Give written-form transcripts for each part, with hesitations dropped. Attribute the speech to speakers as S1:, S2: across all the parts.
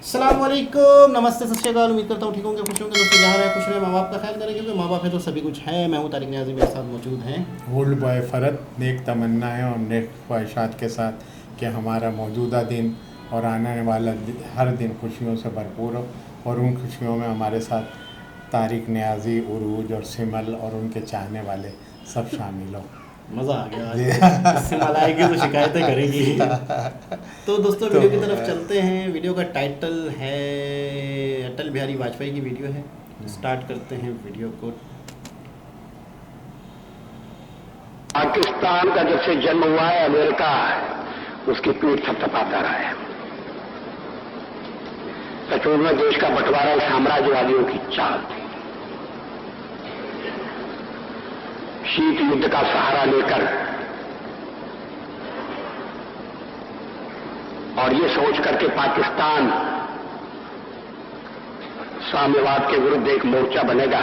S1: अस्सलामुअलैकुम, नमस्ते, सत श्री अकाल। उम्मीद करता हूँ ठीक होंगे, खुश होंगे। दोस्तों जहाँ रहे खुश रहे, माँ बाप का ख्याल करें, क्योंकि माँ बाप है तो सभी कुछ है। मैं हूँ तारिक न्याज़ी, मेरे साथ मौजूद हैं
S2: ओल्ड बॉय फ़रत। नेक तमन्नाएं और नेक ख्वाहिशात के साथ कि हमारा मौजूदा दिन और आने वाला हर दिन खुशियों से भरपूर हो, और उन खुशियों में हमारे साथ तारिक न्याज़ी, उरूज और सिमल और उनके चाहने वाले सब शामिल हो।
S1: मज़ा आ गया। इससे मलाएगी तो शिकायतें करेगी। तो दोस्तों वीडियो की तरफ चलते हैं। वीडियो का टाइटल है अटल बिहारी वाजपेयी की वीडियो है। स्टार्ट करते हैं वीडियो को।
S3: पाकिस्तान का जब से जन्म हुआ है अमेरिका उसकी पीठ थपथपाता रहा है। सचमुच में देश का बंटवारा साम्राज्यवादियों की चाल थी। शीत युद्ध का सहारा लेकर और ये सोच करके पाकिस्तान साम्यवाद के विरुद्ध एक मोर्चा बनेगा,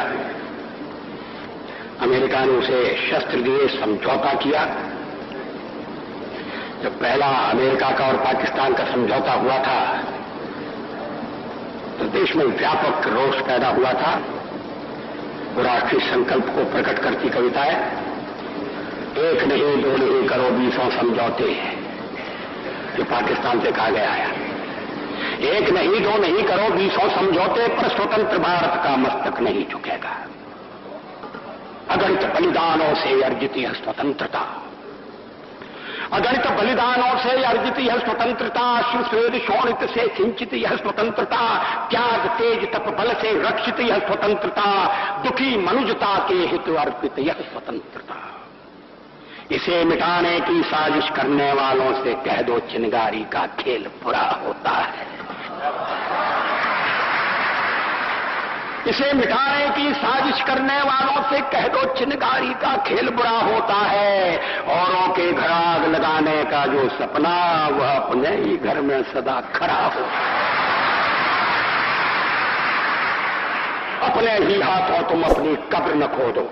S3: अमेरिका ने उसे शस्त्र दिए, समझौता किया। जब पहला अमेरिका का और पाकिस्तान का समझौता हुआ था तो देश में व्यापक रोष पैदा हुआ था। राष्ट्रीय संकल्प को प्रकट करती कविताएं, एक नहीं दो नहीं करो 20 समझौते, जो पाकिस्तान से कहा गया है। एक नहीं दो नहीं करो 20 समझौते, पर स्वतंत्र भारत का मस्तक नहीं झुकेगा। अगणित बलिदानों से अर्जित यह स्वतंत्रता, अगणित बलिदानों से अर्जित यह स्वतंत्रता, शिवस्वेद शोणित से सिंचित यह स्वतंत्रता, त्याग तेज तप बल से रक्षित यह स्वतंत्रता, दुखी मनुजता के हित अर्पित यह स्वतंत्रता। इसे मिटाने की साजिश करने वालों से कह दो चिनगारी का खेल बुरा होता है। इसे मिटाने की साजिश करने वालों से कह दो चिनगारी का खेल बुरा होता है। औरों के घर आग लगाने का जो सपना, वह अपने ही घर में सदा खड़ा हो। अपने ही हाथों तुम अपनी कब्र न खोदो,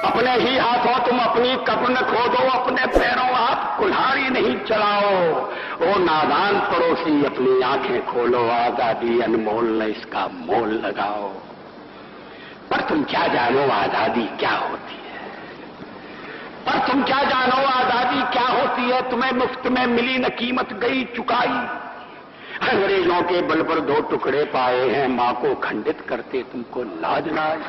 S3: अपने ही हाथों तुम अपनी कब्र न खोदो, अपने पैरों आप कुल्हाड़ी नहीं चलाओ। ओ नादान पड़ोसी अपनी आंखें खोलो, आजादी अनमोल न इसका मोल लगाओ। पर तुम क्या जानो आजादी क्या होती है, पर तुम क्या जानो आजादी क्या होती है। तुम्हें मुफ्त में मिली न कीमत गई चुकाई। अंग्रेजों के बल पर 2 टुकड़े पाए हैं, मां को खंडित करते तुमको लाज ना आई।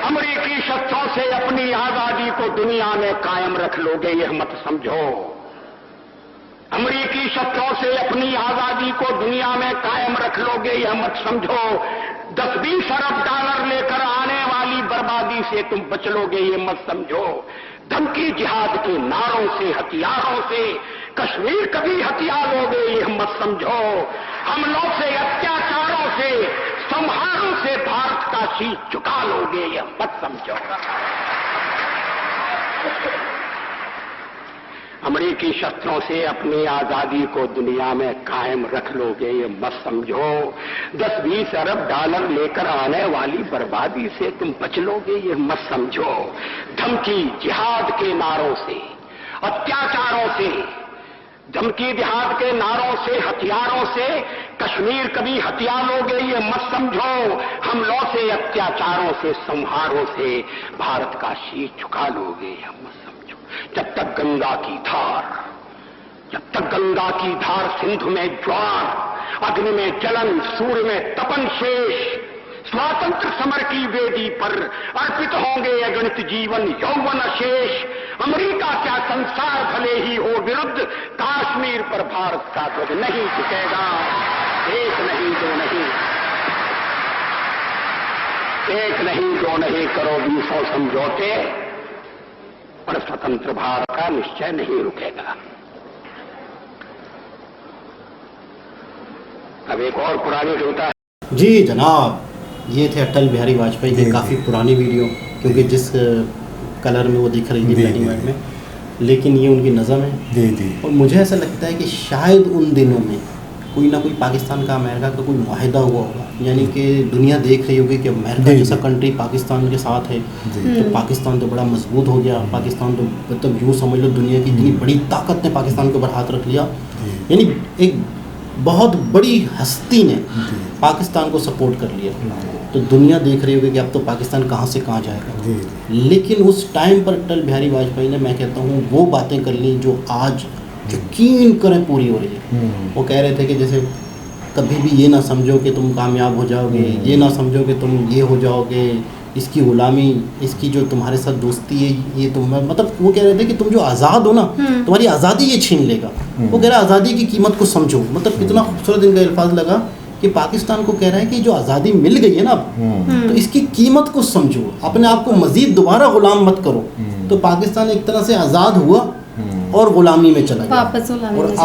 S3: अमेरिकी शस्त्रों से अपनी आजादी को दुनिया में कायम रख लोगे यह मत समझो। अमेरिकी शस्त्रों से अपनी आजादी को दुनिया में कायम रख लोगे यह मत समझो। 10-20 अरब डॉलर लेकर आने वाली बर्बादी से तुम बच लोगे ये मत समझो। धमकी जिहाद के नारों से, हथियारों से कश्मीर कभी हथिया लोगे यह मत समझो। हमलों से, अत्याचारों से, संहारों से भारत का शीश झुका लोगे यह मत समझो। अमेरिकी शस्त्रों से अपनी आजादी को दुनिया में कायम रख लोगे ये मत समझो। 10-20 अरब डॉलर लेकर आने वाली बर्बादी से तुम बच लोगे ये मत समझो। धमकी जिहाद के नारों से, अत्याचारों से, धमकी जिहाद के नारों से, हथियारों से कश्मीर कभी हथिया लोगे ये मत समझो। हमलों से, अत्याचारों से, संहारों से भारत का शीश झुका लोगे यह मत समझो। जब तक गंगा की धार, जब तक गंगा की धार सिंधु में ज्वार, अग्नि में जलन, सूर्य में तपन शेष, स्वातंत्र समर की वेदी पर अर्पित होंगे अगणित जीवन यौवन शेष। अमेरिका क्या संसार भले ही हो विरुद्ध, कश्मीर पर भारत का ध्वज नहीं झुकेगा। एक नहीं दो नहीं, एक नहीं दो नहीं करो 20 समझौते, पर स्वतंत्र भारत का निश्चय नहीं रुकेगा। अब एक और पुरानी कविता है।
S1: जी जनाब, ये थे अटल बिहारी वाजपेयी की काफ़ी पुरानी वीडियो, क्योंकि जिस कलर में वो दिख रही थी ब्लैक एंड व्हाइट में, लेकिन ये उनकी नज़म है। और मुझे ऐसा लगता है कि शायद उन दिनों में कोई ना कोई पाकिस्तान का अमेरिका का कोई मुआहिदा हुआ होगा, यानी कि दुनिया देख रही होगी कि अमेरिका जैसा कंट्री पाकिस्तान के साथ है, तो पाकिस्तान तो बड़ा मजबूत हो गया, पाकिस्तान तो मतलब यूँ समझ लो दुनिया की इतनी बड़ी ताकत ने पाकिस्तान के ऊपर हाथ रख लिया, यानी एक बहुत बड़ी हस्ती ने पाकिस्तान को सपोर्ट कर लिया, तो दुनिया देख रही होगी कि अब तो पाकिस्तान कहाँ से कहाँ जाएगा। लेकिन उस टाइम पर अटल बिहारी वाजपेयी ने, मैं कहता हूँ, वो बातें कर ली जो आज यकीन करें पूरी हो रही है। वो कह रहे थे कि जैसे कभी भी ये ना समझो कि तुम कामयाब हो जाओगे, ये ना समझो कि तुम ये हो जाओगे, इसकी गुलामी, इसकी जो तुम्हारे साथ दोस्ती है, ये तुम, मतलब वो कह रहे थे कि तुम जो आज़ाद हो ना, तुम्हारी आज़ादी ये छीन लेगा। वो कह रहा है आज़ादी की कीमत को समझो, मतलब कितना खूबसूरत इनका अल्फाज लगा कि पाकिस्तान को कह रहा है कि जो आज़ादी मिल गई है ना अब, तो इसकी कीमत को समझो, अपने आप को मज़ीद दोबारा ग़ुलाम मत करो। तो पाकिस्तान एक तरह से आज़ाद हुआ और ग़ुलामी में चला गया।
S4: वापस गुलामी
S1: और
S4: में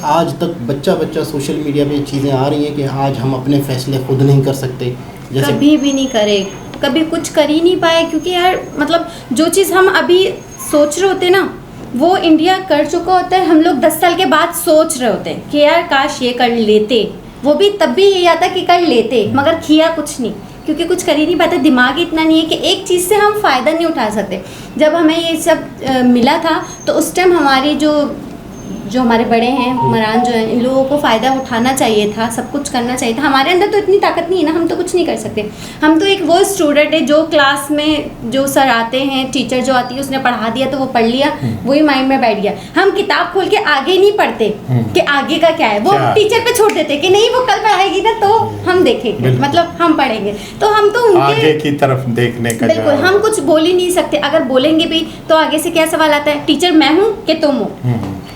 S1: आज तक बच्चा सोशल मीडिया पे चीज़ें आ रही हैं कि आज हम अपने फ़ैसले खुद नहीं कर सकते, जैसे
S4: कभी भी नहीं करे, कभी कुछ कर ही नहीं पाए, क्योंकि यार मतलब जो चीज़ हम अभी सोच रहे होते ना, वो इंडिया कर चुका होता है। हम लोग 10 साल के बाद सोच रहे होते हैं कि यार काश ये कर लेते, वो भी तब भी यही आता कि कर लेते, मगर किया कुछ नहीं, क्योंकि कुछ कर ही नहीं पाते। दिमाग इतना नहीं है कि एक चीज़ से हम फ़ायदा नहीं उठा सकते। जब हमें ये सब मिला था तो उस टाइम हमारी जो हमारे बड़े हैं, हुक्मरान जो हैं, इन लोगों को फ़ायदा उठाना चाहिए था, सब कुछ करना चाहिए था। हमारे अंदर तो इतनी ताकत नहीं है ना, हम तो कुछ नहीं कर सकते। हम तो एक वो स्टूडेंट है जो क्लास में जो सर आते हैं, टीचर जो आती है, उसने पढ़ा दिया तो वो पढ़ लिया, वही माइंड में बैठ गया। हम किताब खोल के आगे नहीं पढ़ते कि आगे का क्या है, वो टीचर पे छोड़ देते कि नहीं वो कल पढ़ाएगी ना तो हम देखेंगे, मतलब हम पढ़ेंगे। तो हम तो उनके
S2: आगे की तरफ देखने का,
S4: बिल्कुल हम कुछ बोल ही नहीं सकते। अगर बोलेंगे भी तो आगे से क्या सवाल आता है, टीचर मैं हूँ कि तुम हो,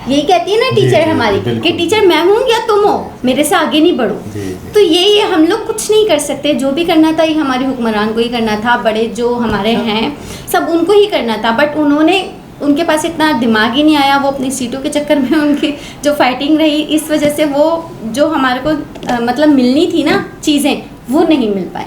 S4: यही कहती है ना टीचर हमारी कि टीचर मैं हूँ या तुम हो, मेरे से आगे नहीं बढ़ो। तो यही हम लोग कुछ नहीं कर सकते। जो भी करना था ये हमारे हुक्मरान को ही करना था, बड़े जो हमारे हैं सब उनको ही करना था, बट उनके पास इतना दिमाग ही नहीं आया। वो अपनी सीटों के चक्कर में उनकी जो फाइटिंग रही, इस वजह से वो जो हमारे को मतलब मिलनी थी ना चीज़ें, वो नहीं मिल पाई।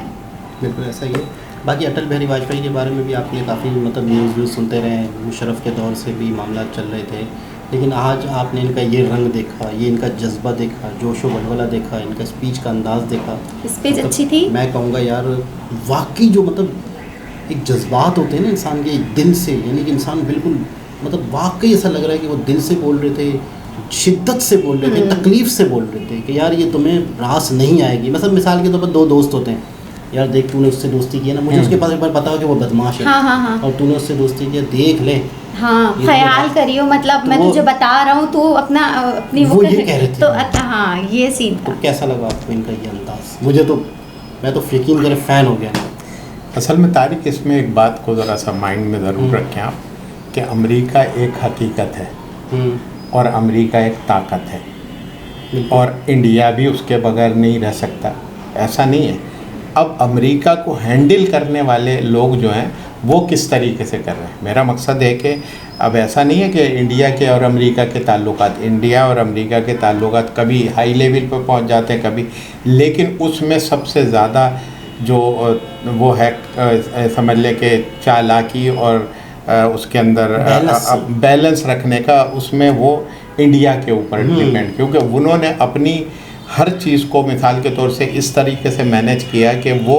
S1: बिल्कुल ऐसा ही है। बाकी अटल बिहारी वाजपेयी के बारे में भी आपने काफ़ी मतलब न्यूज़ सुनते रहे, मुशर्रफ के दौर से भी मामला चल रहे थे, लेकिन आज आपने इनका ये रंग देखा, ये इनका जज्बा देखा, जोश व वलवला देखा, इनका स्पीच का अंदाज़ देखा,
S4: स्पीच
S1: मतलब
S4: अच्छी थी।
S1: मैं कहूँगा यार वाकई जो मतलब एक जज्बात होते हैं ना इंसान के दिल से, यानी कि इंसान बिल्कुल मतलब वाकई ऐसा लग रहा है कि वो दिल से बोल रहे थे, शिद्दत से बोल रहे थे, तकलीफ़ से बोल रहे थे कि यार ये तुम्हें रास नहीं आएगी। मतलब मिसाल के तौर पर दो दोस्त होते हैं, यार देख तूने उससे दोस्ती की है ना, मुझे उसके पास एक बार बताओ कि वो बदमाश है,
S4: हाँ।
S1: और तूने उससे दोस्ती की, देख ले,
S4: हाँ ख्याल करियो, मतलब
S1: तो
S4: मैं तुझे बता रहा हूँ, तू अपनी
S1: वो ये कह रहे थे
S4: तो हाँ ये सीन था।
S1: तो कैसा लगा आपको इनका ये अंदाज? मुझे तो, मैं तो यकीन करे फ़ैन हो गया।
S2: असल में तारिक, इसमें एक बात को ज़रा सा माइंड में ज़रूर रखें आप कि अमेरिका एक हकीकत है और अमेरिका एक ताकत है, और इंडिया भी उसके बगैर नहीं रह सकता, ऐसा नहीं है। अब अमेरिका को हैंडल करने वाले लोग जो हैं वो किस तरीके से कर रहे हैं, मेरा मकसद है कि अब ऐसा नहीं है कि इंडिया के और अमेरिका के ताल्लुकात, इंडिया और अमेरिका के ताल्लुकात कभी हाई लेवल पर पहुंच जाते हैं कभी, लेकिन उसमें सबसे ज़्यादा जो वो है समझ ले कि चालाकी और उसके अंदर बैलेंस रखने का, उसमें वो इंडिया के ऊपर डिपेंड, क्योंकि उन्होंने अपनी हर चीज़ को मिसाल के तौर से इस तरीके से मैनेज किया कि वो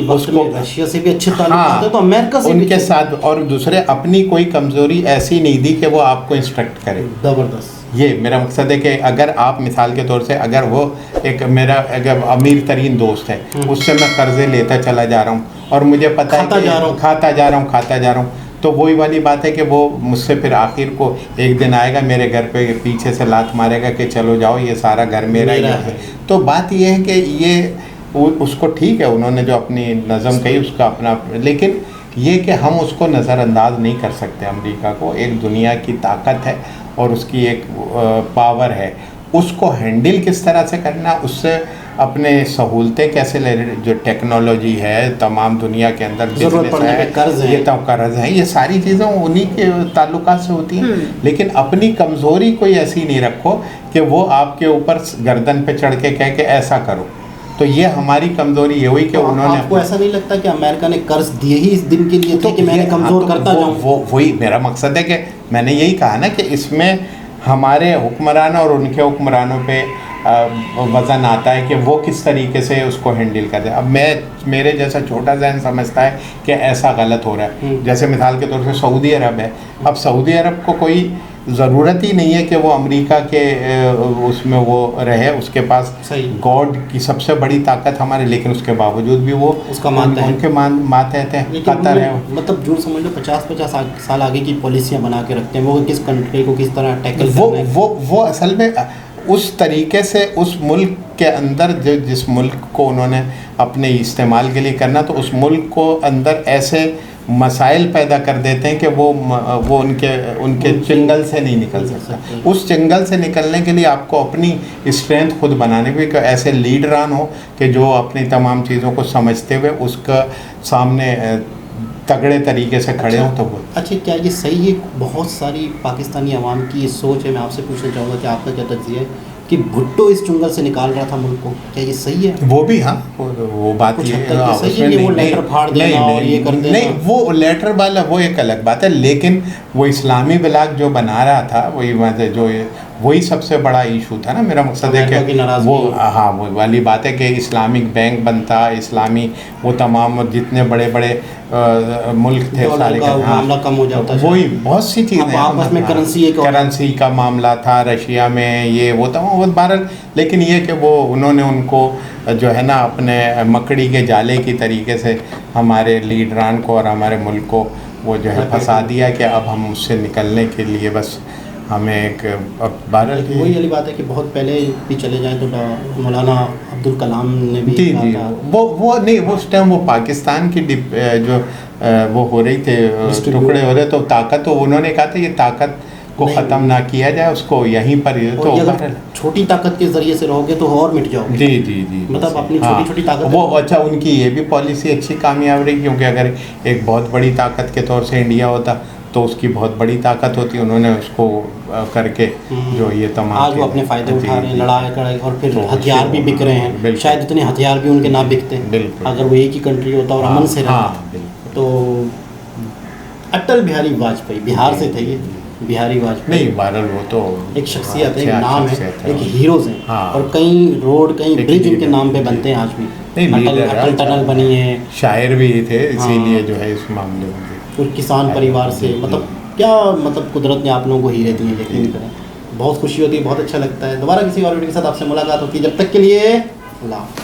S1: उसको रशिया से भी अच्छे ताल्लुकात हैं, तो अमेरिका से
S2: उनके साथ, और दूसरे अपनी कोई कमज़ोरी ऐसी नहीं दी कि वो आपको इंस्ट्रक्ट करे।
S1: ज़बरदस्त।
S2: ये मेरा मकसद है कि अगर आप मिसाल के तौर से, अगर वो एक मेरा अगर अमीर तरीन दोस्त है, उससे मैं कर्ज़े लेता चला जा रहा हूँ और मुझे पता है कि खाता जा रहा हूँ, तो वही वाली बात है कि वो मुझसे फिर आखिर को एक दिन आएगा मेरे घर पे पीछे से लात मारेगा कि चलो जाओ ये सारा घर मेरा ही है। तो बात ये है कि ये उसको ठीक है, उन्होंने जो अपनी नज़म कही उसका अपना, लेकिन ये कि हम उसको नज़रअंदाज नहीं कर सकते। अमेरिका को एक दुनिया की ताकत है और उसकी एक पावर है, उसको हैंडल किस तरह से करना, उससे अपने सहूलतें कैसे ले, जो टेक्नोलॉजी है तमाम दुनिया के अंदर, बिजनेस है, ये तो कर्ज है, ये सारी चीज़ें उन्हीं के ताल्लुकात से होती हैं। लेकिन अपनी कमज़ोरी कोई ऐसी नहीं रखो कि वो आपके ऊपर गर्दन पे चढ़ के कह के ऐसा करो। तो ये हमारी कमज़ोरी ये हुई कि उन्होंने,
S1: आपको ऐसा नहीं लगता कि अमेरिका ने कर्ज दिए ही इस दिन के लिए थे कि मैंने कमज़ोर करता जाऊँ?
S2: वही मेरा मकसद है कि मैंने यही कहा ना कि इसमें हमारे हुक्मरान और उनके हुक्मरानों पे वज़न आता है कि वो किस तरीके से उसको हैंडल करते हैं। अब मेरे जैसा छोटा जहन समझता है कि ऐसा गलत हो रहा है। जैसे मिसाल के तौर पे सऊदी अरब है, अब सऊदी अरब को कोई ज़रूरत ही नहीं है कि वो अमेरिका के उसमें वो रहे, उसके पास गॉड की सबसे बड़ी ताकत हमारे, लेकिन उसके बावजूद भी वो
S1: उसका मानते हैं,
S2: उनके मातहत हैं, कतर है।
S1: मतलब जो समझ लो 50-50 साल आगे की पॉलिसियाँ बना के रखते हैं, वो किस कंट्री को किस तरह टैकल करना है।
S2: वो असल में उस तरीके से उस मुल्क के अंदर जिस मुल्क को उन्होंने अपने इस्तेमाल के लिए करना, तो उस मुल्क को अंदर ऐसे मसाइल पैदा कर देते हैं कि वो उनके चिंगल से नहीं निकल सकता। उस चिंगल से निकलने के लिए आपको अपनी स्ट्रेंथ खुद बनाने की, ऐसे लीडरान हो कि जो अपनी तमाम चीज़ों को समझते हुए उसका सामने तगड़े तरीके से खड़े हों। तो वो
S1: अच्छा, क्या ये सही है? बहुत सारी पाकिस्तानी अवाम की ये सोच है, मैं आपसे पूछना चाहूँगा कि आपका क्या तज्ज़िया है कि भुट्टो इस चुंगल से निकाल रहा था मुल्क को, क्या ये सही है?
S2: वो भी हाँ, वो बात ये
S1: सही है, वो लेटर फाड़ देना और ये कर देना।
S2: नहीं, वो लेटर वाला वो एक अलग बात है, लेकिन वो इस्लामी ब्लॉग जो बना रहा था वही सबसे बड़ा इशू था ना। मेरा मकसद है कि वो हाँ, वो वाली बात है कि इस्लामिक बैंक बनता, इस्लामी वो तमाम जितने बड़े बड़े मुल्क थे सारे का
S1: मामला कम हो जाता है।
S2: वही बहुत सी चीज़ें
S1: आपस में
S2: करेंसी का मामला था, रशिया में ये वो तमाम बहुत बहरहाल। लेकिन ये कि वो उन्होंने उनको जो है ना अपने मकड़ी के जाले की तरीके से हमारे लीडरान को और हमारे मुल्क को वो जो है फंसा दिया कि अब हम उससे निकलने के लिए बस हमें एक बहरहाल
S1: वही वाली बात है कि बहुत पहले भी चले जाएं तो मौलाना अब्दुल कलाम ने भी
S2: जी वो नहीं, वो उस टाइम वो पाकिस्तान की जो वो हो रही थे टुकड़े हो रहे, तो ताकत तो उन्होंने कहा था ये ताकत को ख़त्म ना किया जाए, उसको यहीं पर तो
S1: छोटी ताकत के ज़रिए से रहोगे तो और मिट जाओगे।
S2: जी
S1: मतलब अपनी छोटी छोटी ताकत
S2: वो अच्छा, उनकी ये भी पॉलिसी अच्छी कामयाब रही, क्योंकि अगर एक बहुत बड़ी ताकत के तौर से इंडिया होता तो उसकी बहुत बड़ी ताकत होती, उन्होंने उसको करके जो ये तमाम
S1: आज वो अपने फ़ायदे उठा रहे हैं, लड़ाई और फिर हथियार भी बिक रहे हैं। शायद इतने हथियार भी उनके ना बिकते अगर वो एक ही कंट्री होता और अमन से रहता। तो अटल बिहारी वाजपेयी बिहार से थे, ये बिहारी वाजपेयी
S2: नहीं, बहरहाल वो तो
S1: एक शख्सियत है, एक नाम है, एक हीरोज़ हैं। और कई रोड कई ब्रिज उनके नाम पे बनते हैं आज भी। अटल टनल बनी है,
S2: शायर भी थे, इसीलिए जो है इस मामले में
S1: कुछ किसान परिवार से, मतलब क्या मतलब कुदरत ने आप लोगों को हीरे दिए, यकीन करें। बहुत खुशी होती है, बहुत अच्छा लगता है। दोबारा किसी और वीडियो के साथ आपसे मुलाकात होती है, जब तक के लिए अल्लाह।